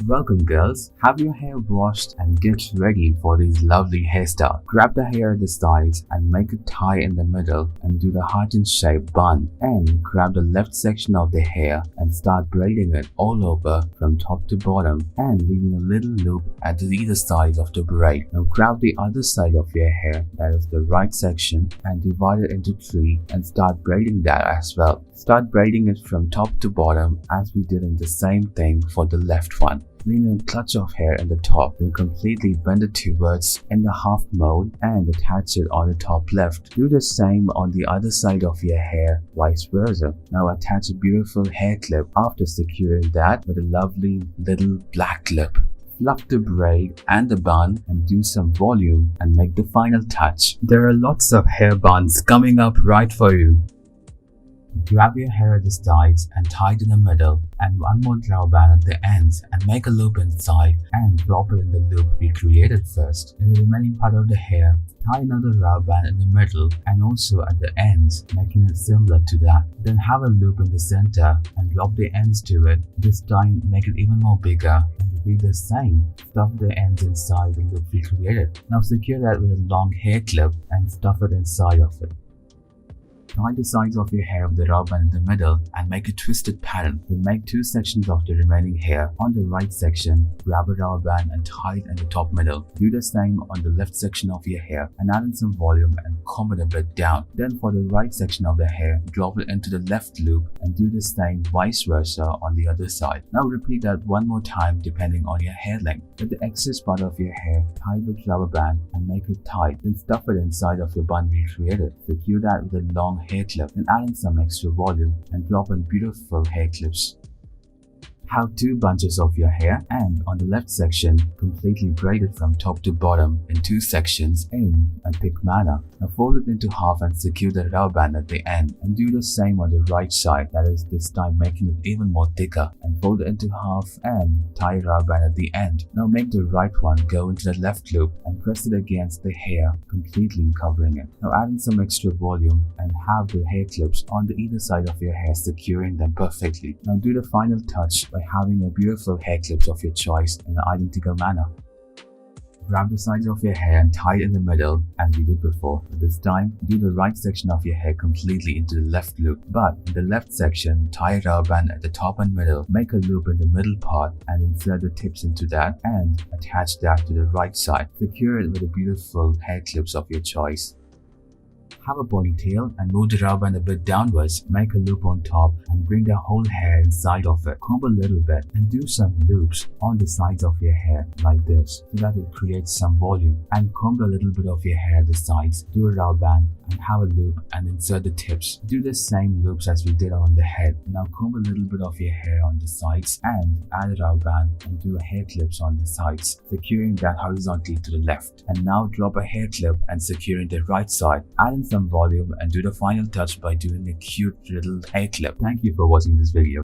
Welcome girls, have your hair washed and get ready for this lovely hairstyle. Grab the hair at the sides and make a tie in the middle and do the heart in shape bun, and grab the left section of the hair and start braiding it all over from top to bottom and leaving a little loop at either side of the braid. Now grab the other side of your hair, that is the right section, and divide it into three and start braiding that as well. Start braiding it from top to bottom as we did in the same thing for the left one. Leaving a clutch of hair in the top, then completely bend it towards in the half mode and attach it on the top left. Do the same on the other side of your hair, vice versa. Now attach a beautiful hair clip after securing that with a lovely little black clip. Fluff the braid and the bun and do some volume and make the final touch. There are lots of hair buns coming up right for you. Grab your hair at the sides and tie it in the middle, and one more rubber band at the ends and make a loop inside and drop it in the loop we created first. In the remaining part of the hair, tie another rubber band in the middle and also at the ends, making it similar to that. Then have a loop in the center and drop the ends to it. This time make it even more bigger and repeat the same. Stuff the ends inside the loop we created. Now secure that with a long hair clip and stuff it inside of it. Tie the sides of your hair with the rubber band in the middle and make a twisted pattern. Then make two sections of the remaining hair. On the right section, grab a rubber band and tie it in the top middle. Do the same on the left section of your hair and add in some volume and comb it a bit down. Then for the right section of the hair, drop it into the left loop and do the same vice versa on the other side. Now repeat that one more time depending on your hair length. With the excess part of your hair, tie it with rubber band and make it tight. Then stuff it inside of your bun we created. Secure that with a long hair clip and add in some extra volume and drop in beautiful hair clips. Have two bunches of your hair and on the left section completely braided from top to bottom in two sections in a thick manner. Now fold it into half and secure the rubber band at the end and do the same on the right side, that is this time making it even more thicker, and fold it into half and tie a rubber band at the end. Now make the right one go into the left loop and press it against the hair, completely covering it. Now add in some extra volume and have the hair clips on the either side of your hair, securing them perfectly. Now do the final touch by having a beautiful hair clips of your choice in an identical manner. Grab the sides of your hair and tie it in the middle as we did before. This time, do the right section of your hair completely into the left loop, but in the left section, tie a rubber band at the top and middle, make a loop in the middle part and insert the tips into that and attach that to the right side. Secure it with the beautiful hair clips of your choice. Have a ponytail and move the rubber band a bit downwards, make a loop on top and bring the whole hair inside of it. Comb a little bit and do some loops on the sides of your hair like this so that it creates some volume, and comb a little bit of your hair at the sides, do a rubber band and have a loop and insert the tips. Do the same loops as we did on the head. Now comb a little bit of your hair on the sides and add a rubber band and do hair clips on the sides, securing that horizontally to the left. And now drop a hair clip and securing the right side. Add in some volume and do the final touch by doing a cute little hair clip. Thank you for watching this video.